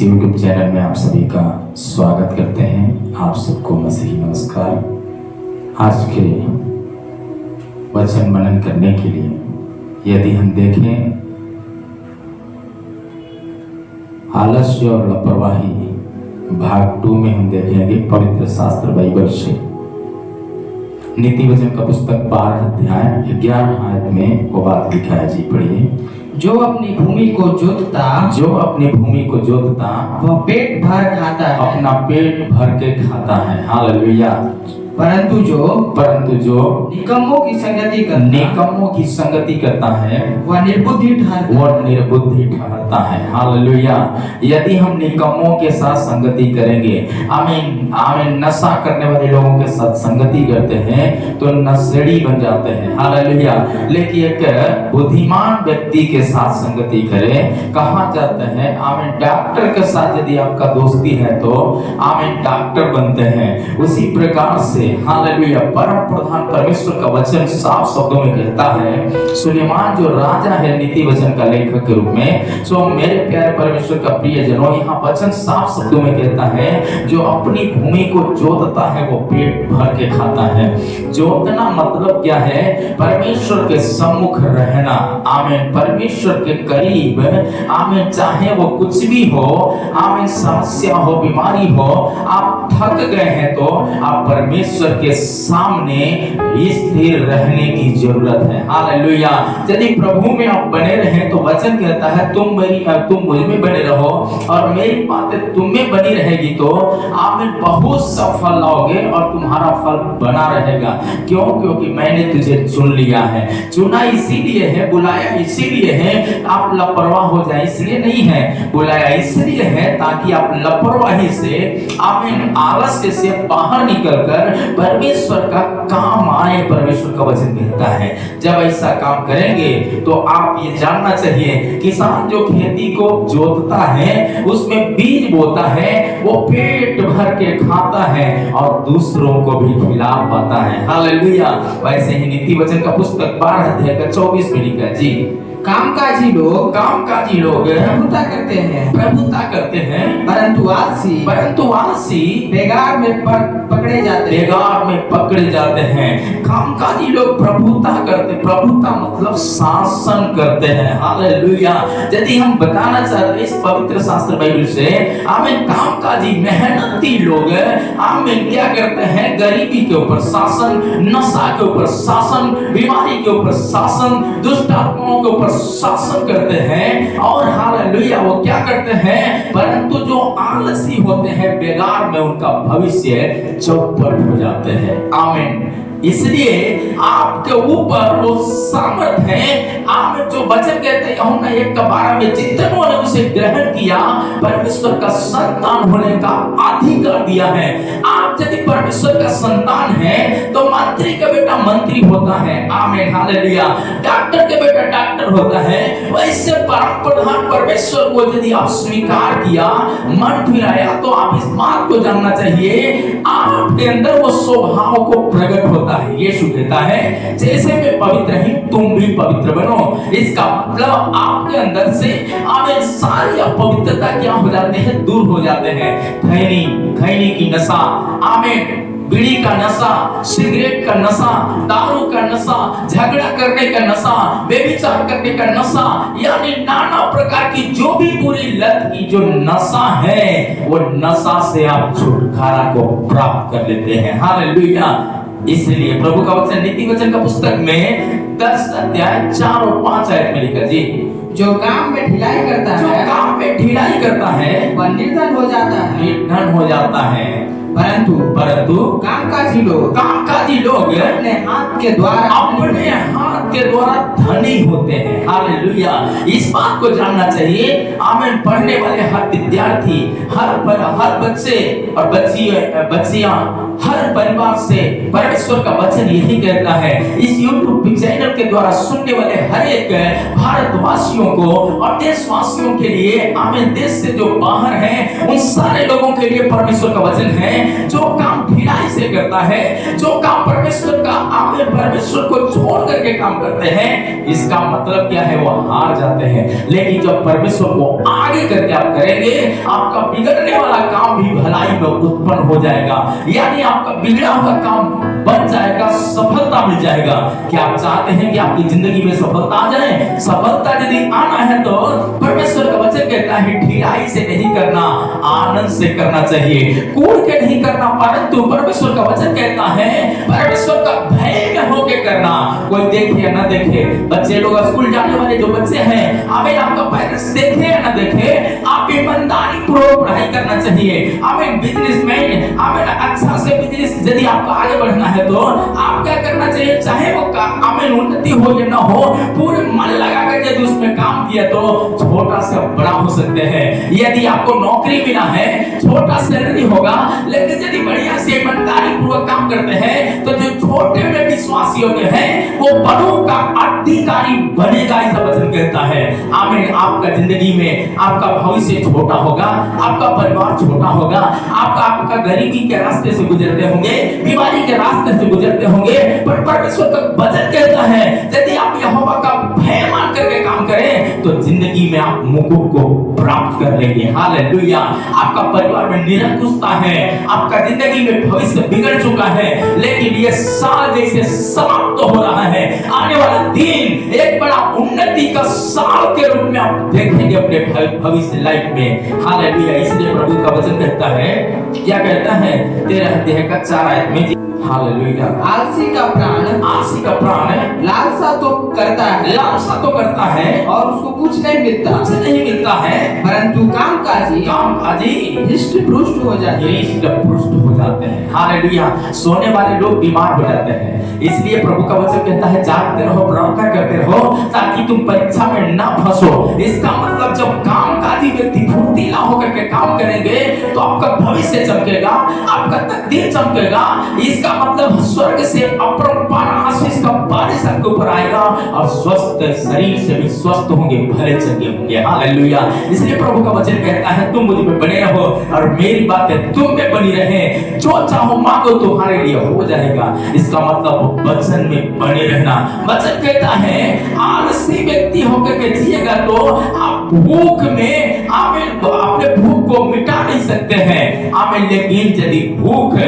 इस YouTube channel में आप सभी का स्वागत करते हैं। आप सबको मसीही नमस्कार। आज के वचन मनन करने के लिए यदि हम देखें, आलस्य और लापरवाही भाग 2 में हम देखेंगे पवित्र शास्त्र बाइबल से नीति वचन का पुस्तक 12 अध्याय 11 आयत में वो बात लिखा है। जी पढ़िए। जो अपनी भूमि को जोतता वह पेट भर खाता है, अपना पेट भर के खाता है। हालेलुया। परंतु जो निकम्मों की संगति करता है वह निर्बुद्धि ठहरता है। हालेलुया। यदि हम निकम्मों के साथ संगति करेंगे, आमीन, नशा करने वाले लोगों के साथ संगति करते हैं तो नशेड़ी बन जाते हैं। हालेलुया। लेकिन एक बुद्धिमान व्यक्ति के साथ संगति करें, कहा जाता है आमीन, डॉक्टर के साथ यदि आपका दोस्ती है तो आमीन डॉक्टर बनते हैं। उसी प्रकार से हालेलुया परम प्रधान परमेश्वर का वचन साफ शब्दों में कहता है, सुलेमान जो राजा है नीति वचन का लेखक के रूप में, सो मेरे प्यारे परमेश्वर का प्रिय जनों, यहाँ वचन साफ शब्दों में कहता है जो अपनी भूमि को जोतता है वो पेट भर के खाता है। जोतना मतलब क्या है? परमेश्वर के सम्मुख रहना। आमीन। परमेश्वर के करीब। आमीन। चाहे वो कुछ भी हो, आमीन, समस्या हो, बीमारी हो, आप थक गए हैं तो आप परमेश्वर के सामने स्थिर रहने की जरूरत है। हालेलुया। यदि प्रभु में आप बने रहें तो वचन कहता है तुम मुझ में बने रहो और मेरी बातें तुम में बनी रहेगी तो आप में बहुत सफल लाओगे और तुम्हारा फल बना रहेगा। क्यों? क्योंकि मैंने तुझे चुन लिया है। चुना इसीलिए है, बुलाया इसीलिए है। आप लापरवाह हो जाए इसलिए नहीं है, बुलाया इसलिए है ताकि आप लापरवाही से, आमीन, आलस्य से बाहर निकलकर परमेश्वर का काम आए। परमेश्वर का वचन कहता है जब ऐसा काम करेंगे तो आप ये जानना चाहिए, किसान जो खेती को जोतता है उसमें बीज बोता है, वो पेट भर के खाता है और दूसरों को भी खिला पाता है। हालेलुया। वैसे ही नीति वचन का पुस्तक 12 अध्याय का 24 में लिखा है। जी, कामकाजी लोग प्रभुता करते हैं, परंतु आलसी बेगार में पकड़े जाते हैं। कामकाजी लोग प्रभुता मतलब शासन करते हैं। हालेलुया। यदि हम बताना चाहते हैं इस पवित्र शास्त्र बाइबल से, आमीन, कामकाजी मेहनती लोग आमीन क्या करते हैं? गरीबी के ऊपर शासन, नशा के ऊपर शासन, बीमारी के ऊपर शासन, दुष्ट आत्माओं के ऊपर शासन करते हैं। और हालेलुया वो क्या करते हैं? परंतु जो आलसी होते हैं, बेगार में उनका भविष्य चौपट हो जाते हैं। आमीन। इसलिए आपके ऊपर वो सामर्थ है। आमीन। जो वचन कहते हैं यूहन्ना 1:12 में, जितनों ने उसे ग्रहण किया परमेश्वर का संतान होने का अधिकार दिया है। आप यदि परमेश्वर का संतान है तो मंत्री का बेटा मंत्री होता है। आमीन। हालेलुया। डॉक्टर के बेटा डॉक्टर होता है। वैसे परम प्रधान परमेश्वर को यदि आप स्वीकार किया, मन फिराया, तो आप इस बात को जानना चाहिए आपके अंदर वो स्वभाव को प्रकट होता है। यीशु कहता है जैसे मैं पवित्र हूं तुम भी पवित्र बनो। इसका मतलब आपके अंदर से आमीन सारी अपवित्रता क्या हो जाते हैं? दूर हो जाते हैं। खैनी की नशा, आमीन, बीड़ी का नशा, सिगरेट का नशा, दारू का नशा, झगड़ा करने का नशा, व्यभिचार करने का नशा, यानी नाना प्रकार की जो भी बुरी लत की जो नशा है वो नशा से आप छुटकारा को प्राप्त कर लेते हैं। हालेलुया। इसलिए प्रभु का वचन नीति वचन का पुस्तक में 10 अध्याय 4 और 5 आयत में लिखा। जी, जो काम में ढिलाई करता है वह निर्धन हो जाता है, परंतु कामकाजी लोग अपने हाथ के द्वारा धनी होते हैं। हालेलुया। इस बात को जानना चाहिए। आमीन। पढ़ने वाले हर विद्यार्थी, हर बच्चे और बच्चियां, हर परिवार से परमेश्वर का वचन यही कहता है। इस YouTube चैनल के द्वारा सुनने वाले हर एक भारतवासियों को और देशवासियों के लिए, आमीन, देश से जो बाहर हैं उन सारे लोगों के लिए परमेश्वर का वचन है। जो काम ढिलाई से करता है, जो काम परमेश्वर का, आमीन, परमेश्वर को छोड़ करके काम करते हैं, इसका मतलब क्या है? वो हार जाते हैं। लेकिन जब परमेश्वर को आगे करके आप करेंगे, आपका बिगड़ने वाला काम भी भलाई में उत्पन्न हो जाएगा, यानी आपका बिगड़ा हुआ काम बन जाएगा, सफलता मिल जाएगा। क्या आप चाहते हैं कि आपकी जिंदगी में सफलता आ जाए? सफलता यदि आना है तो परमेश्वर का वचन कहता है ढिलाई से नहीं करना, आनंद से करना चाहिए, कूड़ के नहीं करना, परंतु परमेश्वर का वचन कहता है परमेश्वर का भय में होके करना। कोई देखे या ना देखे, बच्चे लोग स्कूल जाने वाले जो बच्चे हैं, आमीन, आपका पेरेंट्स देखे या ना देखे, आप ईमानदारी पूर्वक पढ़ाई करना चाहिए। आमीन, बिजनेसमैन, आमीन, अच्छा से बिजनेस यदि आपको आगे बढ़ना है तो आप क्या करना चाहिए? चाहे वो आमीन उन्नति हो या ना हो, पूरे मन लगा कर यदि उसमें काम किया तो छोटा से बड़ा हो सकते हैं। यदि आपको नौकरी मिला है, छोटा सैलरी होगा, लेकिन यदि बढ़िया से ईमानदारी पूर्वक काम करते हैं तो जो छोटे में विश्वासी होते हैं वो बड़ों का अधिकारी बनेगा, ऐसा वचन कहता है। आमीन, आपका जिंदगी में आपका भविष्य छोटा होगा, आपका परिवार छोटा होगा, आपका गरीबी के रास्ते से गुजरते होंगे, बीमारी के रास्ते से गुजरते होंगे, पर परमेश्वर का वचन कहता है यदि आप यहोवा का भय मान करके काम करें तो जिंदगी में आप मुकुट को प्राप्त कर लेंगे। हालेलुया। आपका परिवार में निरंकुशता है, आपका जिंदगी में भविष्य बिगड़ चुका है, लेकिन ये साल जैसे समाप्त हो रहा है, आने वाला दिन एक बड़ा उन्नति का साल के रूप में आप देखेंगे अपने भविष्य लाइफ में। हालेलुया। इसलिए प्रभु का वचन कहता है, क्या कहता है? 13 अध्याय का 4 आयत में, हालेलुया, आलसी का प्राण लालसा तो करता है और उसको कुछ नहीं मिलता है, परंतु कामकाजी हृष्ट पुष्ट हो जाते हैं। हालेलुया। सोने वाले लोग बीमार हो जाते हैं, इसलिए प्रभु का वचन कहता है जागते रहो, प्रार्थना करते रहो ताकि तुम परीक्षा में ना फंसो। इसका मतलब जब कामकाजी व्यक्ति फुर्तीला होकर के काम करेंगे तो आपका भविष्य चमकेगा, आपका तकदीर चमकेगा। इसका मतलब स्वर्ग से अपरंपार आशीष का बारिश आपके ऊपर आएगा और स्वस्थ शरीर से भी स्वस्थ होंगे, भले चंगे होंगे। हालेलुया। इसलिए प्रभु का वचन कहता है तुम मुझ में बने रहो और मेरी बातें तुम में बनी रहे, जो चाहो मांगो तुम्हारे लिए हो जाएगा। इसका मतलब वचन में बने रहना। वचन कहता है आलसी व्यक्ति होकर के जिएगा तो आप भूख में, आमीन, अपने भूख को मिटा नहीं सकते हैं, आमीन, लेकिन यदि भूख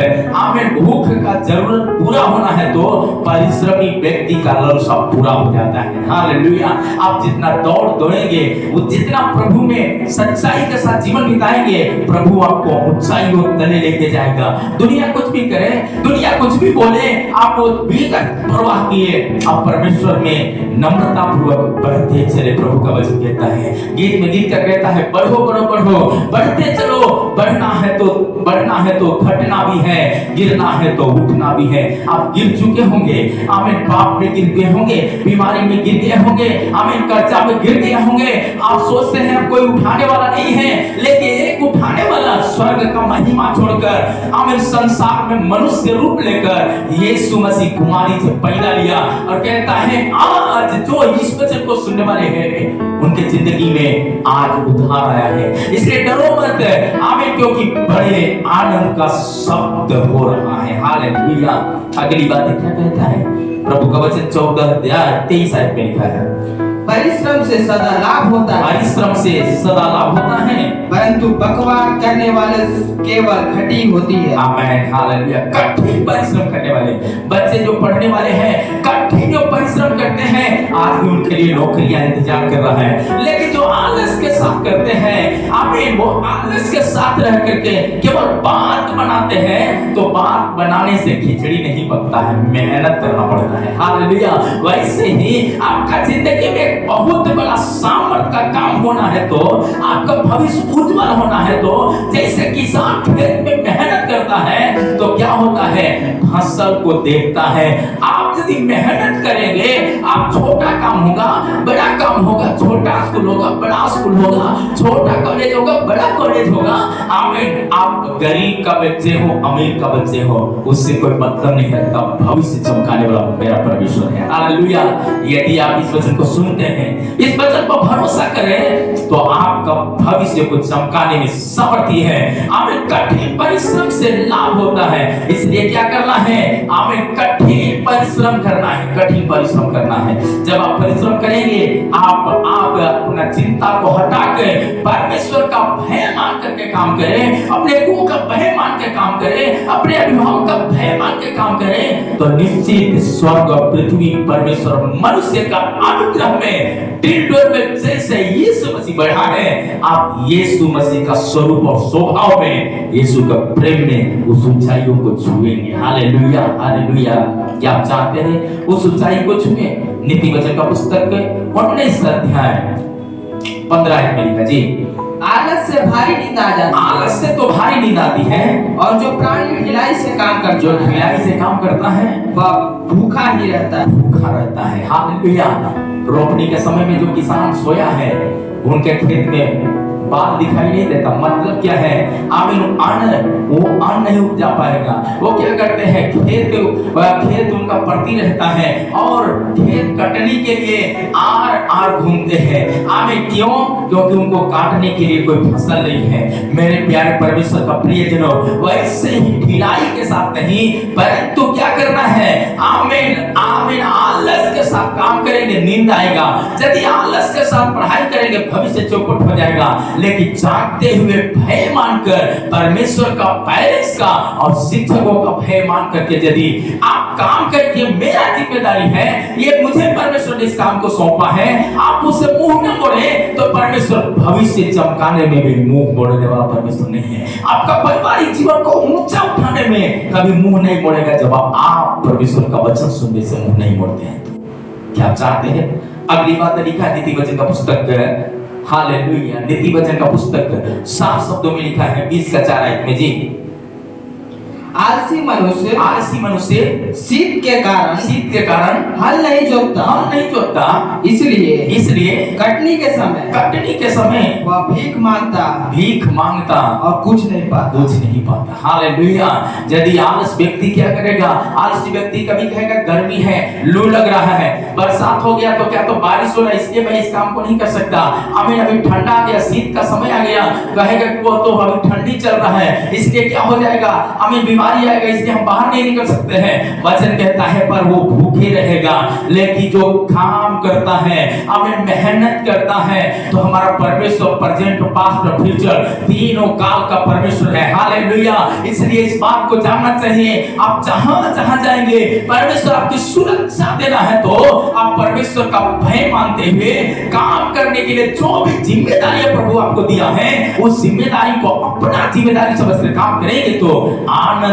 का जरूरत पूरा होना है तो परिश्रमी व्यक्ति का लक्ष्य पूरा हो जाता है। हालेलुया। आप जितना दौड़ेंगे, जितना प्रभु में सच्चाई के साथ जीवन बिताएंगे, प्रभु आपको ऊंचाइयों तले लेके जाएगा। दुनिया कुछ भी करे, दुनिया कुछ भी बोले, आप परवाह किए, आप परमेश्वर में नम्रता पूर्वक बढ़ते चले। प्रभु का वचन कहता है, गीत में गीत का कहता है बढ़ो बढ़ो बढ़ो, बढ़ते चलो, बढ़ना है तो घटना भी है, गिरना है तो उठना भी है। आप गिर चुके होंगे, आमीन, पाप में गिर गए होंगे, बीमारी में गिर गए होंगे, आमीन, कर्जा में गिर गए होंगे। आप सोचते हैं कोई उठाने वाला नहीं है, लेकिन एक उठाने वाला स्वर्ग का महिमा छोड़कर, आमीन, संसार में मनुष्य रूप लेकर यीशु मसीह कुमारी से पैदा लिया और कहता है आज जो इस वचन को सुनने वाले हैं उनके जिंदगी में आज उद्धार आया है। इसलिए डरो मत, आमीन, क्योंकि बड़े आनंद का शब्द हो रहा है। हालेलुया। अगली बात क्या कहता है? प्रभु का वचन 14 अध्याय 23 आयत में लिखा है, परिश्रम से सदा लाभ होता है, परंतु बकवाद करने वाले केवल घटी होती है। आमीन। हालेलुया। कठिन परिश्रम करने वाले बच्चे जो पढ़ने वाले हैं, कठिन जो परिश्रम करते हैं, आज भी उनके लिए नौकरियां इंतजार कर रहा है, लेकिन जो आलस के साथ करते हैं, आमीन, वो आलस के साथ रह करके केवल बात बनाते हैं, तो बात बनाने से खिचड़ी नहीं पकता है, मेहनत करना पड़ता है। हालेलुया। वैसे ही आपका जिंदगी में बहुत बड़ा सामर्थ का काम होना है तो, आपका भविष्य उज्जवल होना है तो, जैसे किसान खेत में मेहनत करता है तो क्या होता है? फसल को देखता है। आप यदि मेहनत करेंगे, आप छोटा काम होगा, बड़ा काम होगा, छोटा स्कूल होगा, बड़ा स्कूल होगा, छोटा कॉलेज होगा, बड़ा कॉलेज होगा, आमीन। आप गरीब का बच्चे हो, अमीर का बच्चे हो, उससे कोई मतलब नहीं रखता। भविष्य चमकाने वाला मेरा परमेश्वर है। हालेलुया। यदि आप इस वचन को सुनते हैं, इस वचन पर भरोसा करें, तो आपका भविष्य को चमकाने में समर्थी है। आमीन। कठिन परिश्रम से लाभ होता है, इसलिए क्या करना है? आमीन। कठिन परिश्रम करना है, कठिन परिश्रम करना है। जब आप परिश्रम करेंगे, आप अपना चिंता को हटा के परमेश्वर का भय मान करके काम करें, अपने गुरु का भय मान के काम करें, अपने अभिभावक का भय मान के काम करें, तो निश्चित स्वर्ग और पृथ्वी, परमेश्वर मनुष्य का अनुग्रह में टिल्डोर में जैसे यीशु मसीह बढ़ा है, आप यीशु मसीह का स्वरूप और स्वभाव में, यीशु का प्रेम में उस ऊंचाइयों को छुएंगे। Hallelujah, hallelujah. क्या आप चाहते हैं उस ऊंचाई को छुए? नीति वचन का पुस्तक 19 अध्याय 15 में लिखा जी, आलस से भारी नींद आ जाती है, आलस से तो भारी नींद आती है, और जो प्राणी ढिलाई से काम करता जो है, ढिलाई से काम करता है, वह भूखा ही रहता है। भूखा रहता है। हालेलुया। रोपनी के समय में जो किसान सोया है, उनके खेत में बाल दिखाई नहीं देता। मतलब क्या है? आमीन। वो अन्न नहीं उपजा पाएगा। वो क्या करते हैं? खेत उनका पड़ती रहता है और खेत कटने के लिए आर आर घूमते हैं। आमीन। क्यों? क्योंकि उनको काटने के लिए कोई फसल नहीं है। मेरे प्यारे परमेश्वर का प्रियजनों, वैसे ही ढिलाई के साथ नहीं, परंतु क्या करना है? आमीन, आमीन। आलस के साथ काम करेंगे, नींद आएगा। यदि आलस के साथ पढ़ाई करेंगे, भविष्य चौपट हो जाएगा। लेकिन जागते हुए भय मानकर, परमेश्वर का, पेरेंट्स का और शिक्षकों का भय मान करके यदि आप काम करके, मेरा जिम्मेदारी है, ये मुझे परमेश्वर ने इस काम को सौंपा है, आप उससे मुंह न मोड़े, तो परमेश्वर भविष्य चमकाने में भी मुंह मोड़ने वाला परमेश्वर नहीं है। आपका पारिवारिक जीवन को ऊंचा उठाने में कभी मुंह नहीं मोड़ेगा, जब आप परमेश्वर का वचन सुनने से मुंह नहीं मोड़ते हैं। क्या आप चाहते हैं? अगली बात लिखा है नीति वचन का पुस्तक, हालेलुया, नीति वचन का पुस्तक 7 शब्दों में लिखा है 20 का 4 में जी, आलसी मनुष्य शीत के कारण हल नहीं जोतता, इसलिए कटनी के समय वह भीख मांगता और कुछ नहीं पाता। हालेलुया। यदि आलस व्यक्ति क्या करेगा? आलसी व्यक्ति कभी कहेगा गर्मी है, लू लग रहा है, बरसात हो गया तो क्या, तो बारिश हो रहा है, इसलिए मैं इस काम को नहीं कर सकता। अभी ठंडा आ गया, शीत का समय आ गया, कहेगा कि वो तो अभी ठंडी चल रहा है, इसलिए क्या हो जाएगा? बीमारी आएगा, इसलिए हम बाहर नहीं निकल सकते हैं। वचन कहता है पर वो भूखे रहेगा। लेकिन जो काम करता है, हमें मेहनत करता है, तो हमारा परमेश्वर प्रेजेंट, पास्ट और फ्यूचर तीनों काल का परमेश्वर है। हालेलुया। इसलिए इस बात को जानना चाहिए, आप जहां जाएंगे, परमेश्वर आपकी सुरक्षा देना है, तो आप परमेश्वर का भय मानते हुए काम करने के लिए जो भी जिम्मेदारी प्रभु आपको दिया है, उस जिम्मेदारी को अपना जिम्मेदारी समझकर काम करेंगे, तो आनंद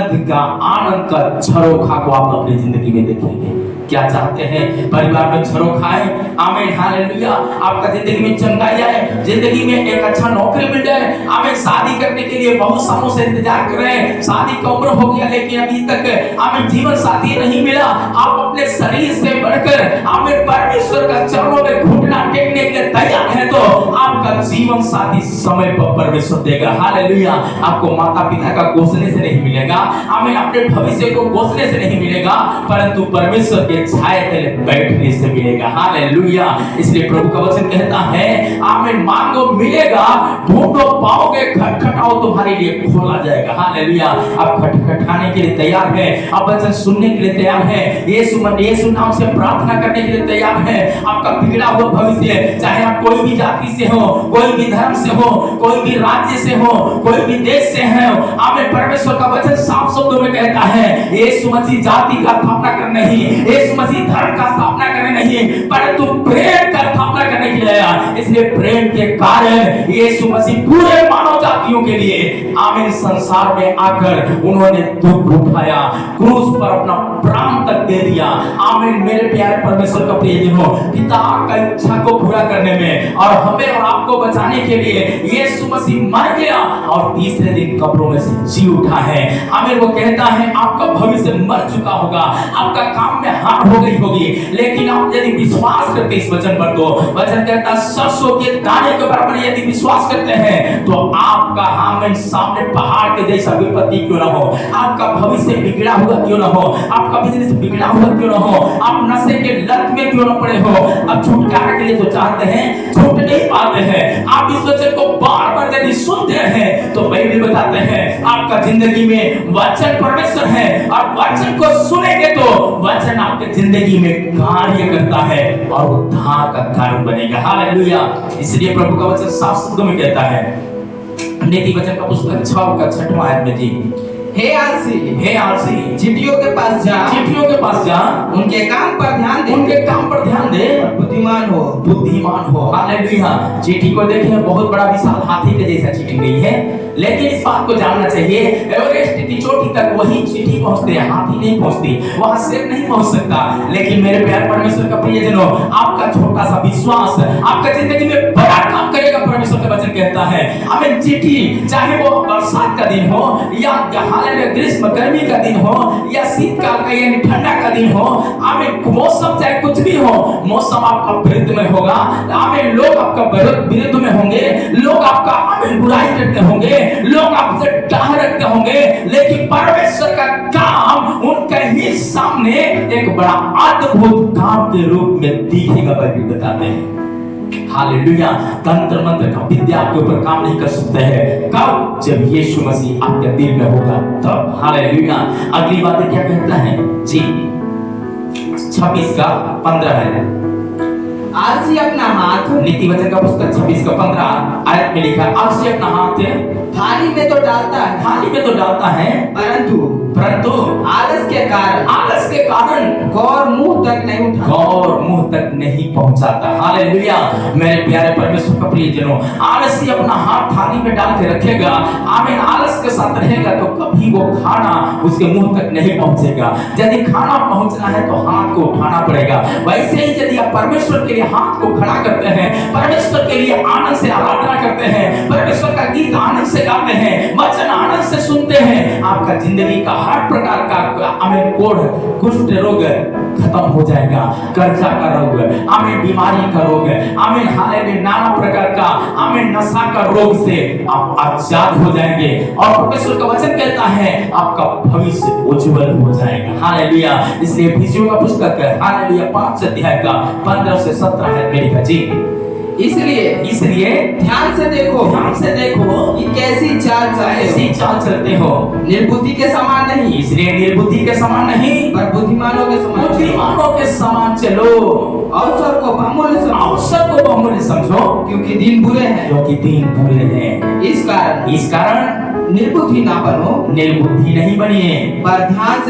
का झरोखा को आप अपनी जिंदगी में देखेंगे। क्या चाहते हैं? परिवार में झरोखा आए। आमीन, हालेलुया। आपका जिंदगी में चंगाई आए, जिंदगी में एक अच्छा नौकरी मिल जाए। आमीन। शादी करने के लिए बहुत सालों से इंतजार कर रहे हैं, शादी का उम्र हो गया, लेकिन अभी तक आमीन जीवन साथी नहीं मिला। आप अपने शरीर से बढ़कर आमीन परमेश्वर का चरणों में घुटना टेकने के लिए तैयार है, तो आपका जीवन साथी समय पर परमेश्वर देगा। हालेलुया। आपको माता पिता का कोसने से नहीं मिलेगा, आमीन, अपने भविष्य को कोसने से नहीं मिलेगा, परंतु परमेश्वर के छाए तले बैठने से मिलेगा। हालेलुया। इसलिए प्रभु का वचन कहता है, आमीन, मांगो मिलेगा, ढूंढो पाओगे, खटखटाओ तुम्हारे लिए खोला जाएगा। हालेलुया। आप खटखटाने के लिए तैयार हैं, आप वचन सुनने के लिए तैयार हैं, यीशु नाम से प्रार्थना करने के लिए तैयार हैं। आपका बिगड़ा हुआ भविष्य, चाहे आप कोई भी जाति से हो, कोई भी धर्म से हो, कोई भी राज्य से हो, कोई भी देश से है, आमीन, परमेश्वर का वचन साफ शब्दों में कहता है, यीशु मसीह जाति का स्थापना करने नहीं, यीशु मसीह धर्म का स्थापना करने नहीं, परंतु प्रेम का स्थापना करने के लिए आया। इसलिए प्रेम के कारण यीशु मसीह पूरे मानव जातियों के लिए आमीन संसार में आकर उन्होंने दुख उठाया, क्रूस पर अपना प्राण तक दे दिया। आमीन। मेरे प्यारे परमेश्वर का प्रियजनों, पिता का इच्छा को पूरा करने में और हमें और आपको बचाने के लिए यीशु मसीह मर गया और तीसरे दिन कब्रों में से जी उठा है। आमीन। वो कहता है आपका भविष्य मर चुका होगा, आपका काम में हार हो गई होगी, लेकिन आप यदि विश्वास करते इस वचन पर, तो वचन कहता सरसों के दाने के बराबर यदि विश्वास करते हैं तो आपका आमीन सामने पहाड़ के जैसा विपत्ति क्यों ना हो, आपका भविष्य बिगड़ा हुआ क्यों ना हो, आपका बिजनेस बिगड़ा हुआ क्यों ना हो, आप नशे के लत में क्यों ना पड़े हो, अब छुटकारा के लिए जो चाहते हैं छूट नहीं पाते हैं। आप इस वचन को बार बार यदि सुनते हैं तो बाइबल बताते हैं आपका जिंदगी में वचन परमेश्वर है और वचन को सुनेंगे तो वचन आपके जिंदगी में कार्य करता है और उद्धार का कारण बनेगा। हालेलुया। इसलिए प्रभु का वचन साफ शब्दों में कहता है, नीति वचन का पुस्तक 6 का 6वां आयत में जी, हे आलसी चिट्ठियों के पास जा, उनके काम पर ध्यान दे, बुद्धिमान हो। हालेलुया। चिट्ठी को देखें, बहुत बड़ा विशाल हाथी के जैसा चिट्ठी गई है, लेकिन इस बात को जानना चाहिए एवरेस्ट की चोटी तक वही चिट्ठी पहुंचते हैं, हाथी नहीं पहुंचती, वहां शेर नहीं पहुंच सकता। लेकिन मेरे प्यारे परमेश्वर का प्रियजनों, आपका छोटा सा विश्वास आपका जिंदगी में बड़ा काम करेगा। परमेश्वर का वचन कहता है आमीन। चिट्ठी चाहे वो बरसात का दिन हो या ग्रीष्म गर्मी का दिन हो या शीतकाल का यानी ठंडा का दिन हो, आमीन, मौसम चाहे कुछ भी हो, मौसम आपका विरुद्ध में होगा, आमीन, लोग आपका विरुद्ध में होंगे, लोग आपका आमीन बुराई करते होंगे, लोग आपसे डाह रखते होंगे, लेकिन परमेश्वर का काम उनके ही सामने एक बड़ा अद्भुत काम के रूप में दिखेगा। बाइबल बताते हैं। हालेलुया। तंत्र मंत्र का विद्या आपके ऊपर काम नहीं कर सकते हैं। कब? जब यीशु मसीह आपके दिल में होगा तब। हालेलुया। अगली बात क्या कहता है जी, 26 का 15 है। आलसी अपना हाथ, नीति वचन का पुस्तक 26 का 15 आयत में लिखा है, आलसी अपना हाथ थाली में तो डालता है, परंतु आलस के कारण गौर मुंह तक नहीं पहुंचाता। हालेलुया। मेरे प्यारे परमेश्वर का प्रियजनों, आलसी अपना हाथ थाली में डाल के रखेगा, आमीन, आलस के साथ रहेगा तो कभी वो खाना उसके मुंह तक नहीं पहुंचेगा। यदि खाना पहुंचना है तो हाथ को उठाना पड़ेगा। वैसे ही यदि आप परमेश्वर के लिए हाथ को खड़ा करते हैं, परमेश्वर के लिए आनंद से आराधना करते हैं, परमेश्वर का गीत आनंद से गाते हैं, वचन आनंद से सुनते हैं, आपका जिंदगी का हर प्रकार का आमीन कोढ़, कुष्ठ रोग खत्म हो जाएगा, कर्जा का रोग, आमीन, बीमारी का रोग, आमीन, हालेलुया, नाना प्रकार का आमीन नशा का रोग से आप आजाद हो जाएंगे और परमेश्वर का वचन कहता है आपका भविष्य उज्जवल हो जाएगा। हालेलुया। इसलिए इफिसियों का पुस्तक है, हालेलुया, 5 अध्याय का 15 से 17 है मेरी का जी। इसलिए ध्यान से देखो कि कैसी चाल चलते हो, निर्बुद्धि के समान नहीं, इसलिए निर्बुद्धि के समान नहीं पर बुद्धिमानों के समान चलो। अवसर को बहुमूल्य समझो, क्योंकि दिन बुरे हैं। इस कारण निर्बुद्धि ना बनो, निर्बुद्धि नहीं बनिए, पर ध्यान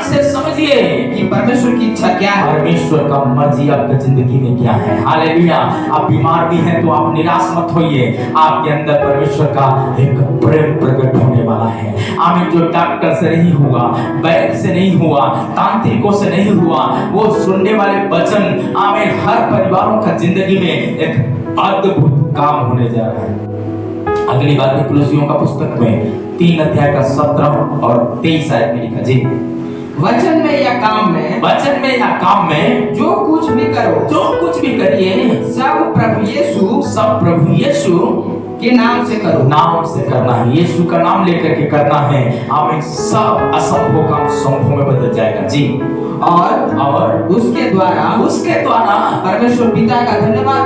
से समझिए कि परमेश्वर की इच्छा क्या है, परमेश्वर का मर्जी आपकी जिंदगी में क्या है। हालेलुया। आप बीमार भी हैं तो आप निराश मत होइए, आपके अंदर परमेश्वर का एक प्रेम प्रकट होने वाला है। आमीन। जो डॉक्टर से नहीं हुआ, वैद्य से नहीं हुआ, तांत्रिकों से नहीं हुआ, वो सुनने वाले वचन आमीन हर परिवारों का जिंदगी में एक अद्भुत काम होने जा रहा है। अगली बात है कुलुसियों का पुस्तक में 3 अध्याय का 17 और 23 आयत में लिखा जी, वचन में या काम में जो कुछ भी करिए सब प्रभु यीशु के नाम से करना है। यीशु का नाम लेकर के करना है। आमीन। सब असंभव काम संभव में बदल जाएगा जी। और उसके द्वारा परमेश्वर पिता का धन्यवाद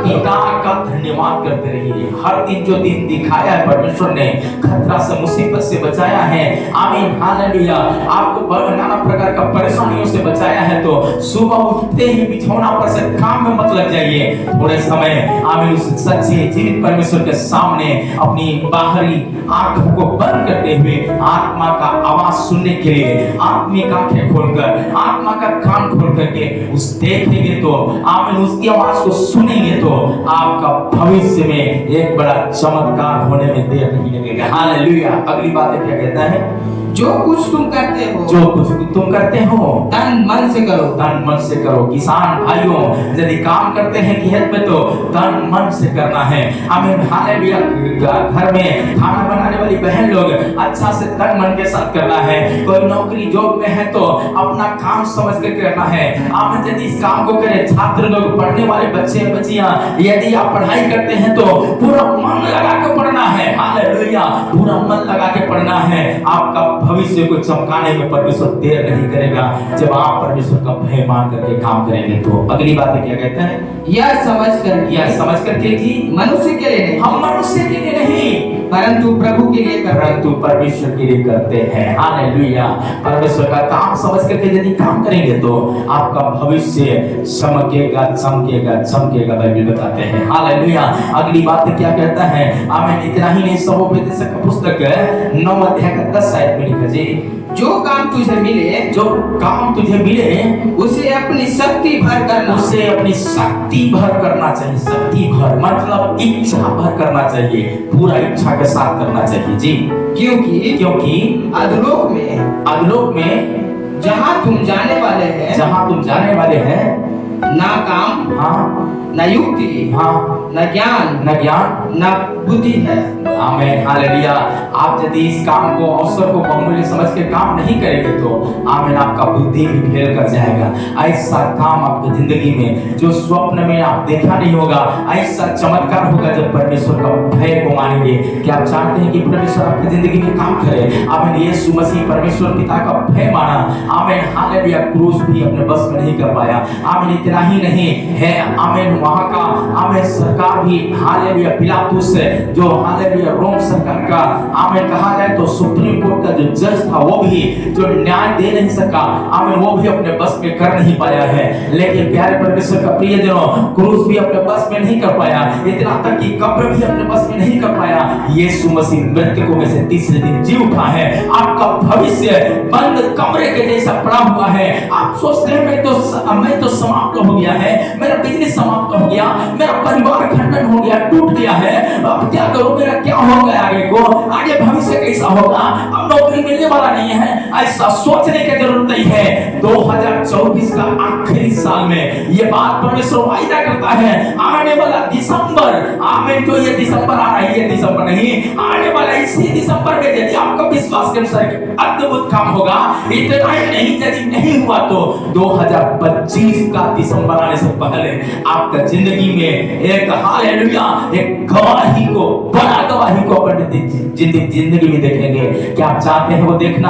करते रहिए। हर दिन जो दिन दिखाया है परमेश्वर ने, खतरा से मुसीबत से बचाया है, आमीन, हालेलुया, आपको नाना प्रकार का परेशानियों से बचाया है, तो सुबह उठते ही बिछौना पर से काम में मत लग जाइए, थोड़े समय आमीन उस सच्चे जीवित परमेश्वर के सामने ने अपनी बाहरी आंखों को बंद करते हुए आत्मा का आवाज सुनने के लिए आत्मिक आंखें खोलकर, आत्मा का कान खोल करके उस देखेंगे तो आमीन, उसकी आवाज को सुनेंगे तो आपका भविष्य में एक बड़ा चमत्कार होने में देर नहीं लगेगा। हालेलुया। अगली बात क्या कहता है? जो कुछ तुम करते हो, जो कुछ तुम करते हो तन मन से करो। तन मन से करो। किसान भाइयों, यदि काम करते हैं खेत में तो तन मन से करना है। आमीन, हालेलुया। घर में खाना बनाने वाली बहन लोग अच्छा से तन मन के साथ करना है। कोई नौकरी जॉब में है तो अपना काम समझ कर करना है। आमीन, यदि इस काम को करें, छात्र लोग, पढ़ने वाले बच्चे बच्चियां, यदि आप पढ़ाई करते हैं तो पूरा मन लगा के पढ़ना है। हालेलुया। पूरा मन लगा के पढ़ना है। आपका भविष्य को चमकाने में परमेश्वर देर नहीं करेगा जब आप परमेश्वर का भय मान करके काम करेंगे तो। अगली बात क्या कहता है? यह समझ करके कि मनुष्य के लिए नहीं, हम मनुष्य के लिए नहीं परंतु प्रभु के लिए कर, परंतु परमेश्वर के लिए करते हैं। हालेलुया। परमेश्वर का काम समझ करके यदि काम करेंगे तो आपका भविष्य चमकेगा, चमकेगा, चमकेगा, बाइबल बताते हैं। हालेलुया। अगली बात क्या कहता है? आमीन। इतना ही नहीं, सबोपदेशक का पुस्तक 9 अध्याय का 10 आयत में लिखा जी, जो काम तुझे मिले, जो काम तुझे मिले उसे अपनी शक्ति भर करना, उसे अपनी शक्ति भर करना चाहिए। शक्ति भर मतलब इच्छा भर करना चाहिए, पूरा इच्छा के साथ करना चाहिए जी। क्योंकि अधोलोक में जहाँ तुम जाने वाले हैं, ना काम, हाँ, न युक्ति, हाँ, न ज्ञान, न बुद्धि है। आमीन। हालेलुया। आप यदि इस काम को, अवसर को बहुमूल्य समझ के काम नहीं करेंगे तो आमीन, आपका बुद्धि भी फेल कर जाएगा। ऐसा काम आपकी जिंदगी में जो स्वप्न में आप देखा नहीं होगा, ऐसा चमत्कार होगा जब परमेश्वर का भय को मानेंगे। क्या आप चाहते हैं कि परमेश्वर आपकी जिंदगी में काम करे? आमीन। यीशु मसीह परमेश्वर पिता का भय माना। आमीन। हालेलुया। क्रूस भी अपने बस में नहीं कर पाया। आमीन। इतना ही नहीं है, आमीन, वहां का आमीन सरकार भी, हालेलुया, पिलातुस जो हालेलुया रोम सरकार का आमीन कहा जाए तो सुप्रीम कोर्ट का जो जज था, वो भी जो न्याय दे नहीं सका, आमीन, वो भी अपने बस में कर नहीं पाया है। लेकिन प्यारे परमेश्वर का प्रियजनों, क्रूस भी अपने बस में नहीं कर पाया, इतना तक कि कब्र भी अपने बस में नहीं कर पाया। यीशु मसीह मृतकों में से तीसरे दिन जी उठा है। आपका भविष्य बंद कमरे के जैसा पड़ा हुआ है। आप सोचते हैं मैं तो समाप्त हो गया है, मेरा बिजनेस समाप्त हो गया, मेरा परिवार खंडन हो गया, टूट गया है, अब क्या करूं, मेरा क्या होगा आगे को, आगे भविष्य कैसा होगा, अब नौकरी मिलने वाला नहीं है। ऐसा सोचने की जरूरत नहीं है। 2024 का आखिरी साल में ये बात परमेश्वर वायदा करता है, आने वाला दिसंबर, आमीन, जो ये दिसंबर आ रहा है, ये दिसंबर नहीं, आने वाला इसी दिसंबर में यदि आपका विश्वास के अनुसार अद्भुत काम होगा, इतना ही नहीं, यदि नहीं हुआ तो 2025 का दिसंबर आने से पहले आपका जिंदगी में एक हालेलुया, एक गवाही को, बड़ा गवाही को अपने जिंदगी में देखेंगे। क्या आप चाहते हैं वो देखना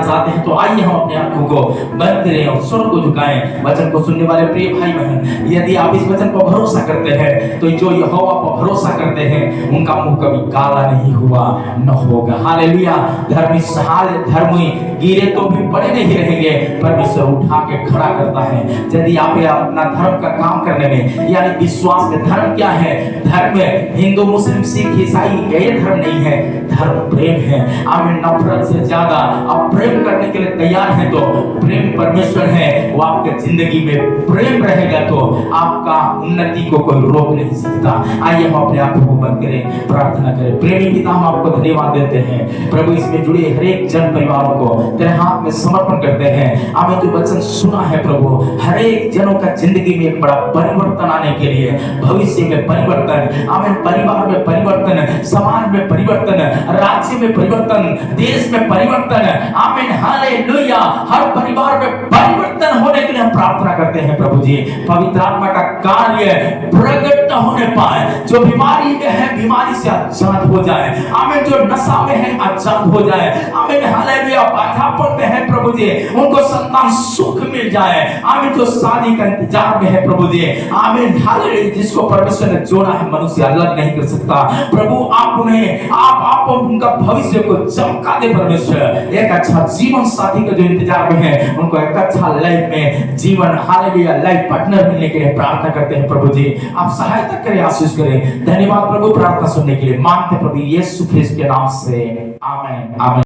चाहते हैं तो आइए हम अपने आंखों को बंद करें और स्वर को झुकाएं। वचन को सुनने वाले प्रिय भाई बहन, यदि आप इस वचन पर भरोसा करते हैं तो जो यहोवा पर भरोसा करते हैं उनका मुंह कभी काला नहीं हुआ न होगा। हालेलुया। धर्मी गिरे तो भी पड़े नहीं रहेंगे, परमेश्वर उठा के खड़ा करता है। यदि आप अपना धर्म का काम करने में, यानी विश्वास में, धर्म क्या है? धर्म हिंदू, मुस्लिम, सिख, ईसाई, ये धर्म नहीं है, धर्म प्रेम है। आमीन। नफरत से ज्यादा आप प्रेम करने के लिए तैयार हैं तो प्रेम परमेश्वर है, वो आपके जिंदगी में प्रेम रहेगा तो आपका उन्नति को कोई रोक नहीं सकता। आइए हम अपने आंखों को बंद करें, प्रार्थना करें। प्रेमी पिता, हम आपको धन्यवाद देते हैं प्रभु, इसमें जुड़े हर एक जन परिवारों को तेरे हाथ में समर्पण करते हैं। हमें जो वचन सुना है प्रभु, हर एक जनों का जिंदगी में एक बड़ा परिवर्तन आने के लिए, भविष्य में परिवर्तन, आमीन, परिवार में परिवर्तन, समाज में परिवर्तन, राज्य में परिवर्तन, देश में परिवर्तन, आमीन, हालेलुया, हर परिवार में परिवर्तन होने के लिए हम प्रार्थना करते हैं प्रभु जी। पवित्र आत्मा का कार्य प्रकट होने पाए, जो बीमारी में है बीमारी से आजाद हो जाए, आमीन, जो नशा में है आजाद हो जाए, आमीन, हालेलुया, बाधापन में है प्रभु जी उनको संतान सुख मिल जाए, आमीन, जो शादी का इंतजार में है प्रभु जी, आमीन, हालेलुया, जिसको परमेश्वर ने जोड़ा है मनुष्य अलग नहीं कर सकता प्रभु, आप उन्हें आप उनका भविष्य को चमका दे परमेश्वर। एक अच्छा जीवन साथी का जो इंतजार में है उनको एक अच्छा लाइफ में जीवन जीवन हालेलुया लाइफ पार्टनर मिलने के लिए प्रार्थना करते हैं। प्रभु जी आप सहायता करें, आशीष करें। धन्यवाद प्रभु प्रार्थना सुनने के लिए। मांगते प्रभु यीशु ख्रिस्त के नाम से, आमीन आमीन।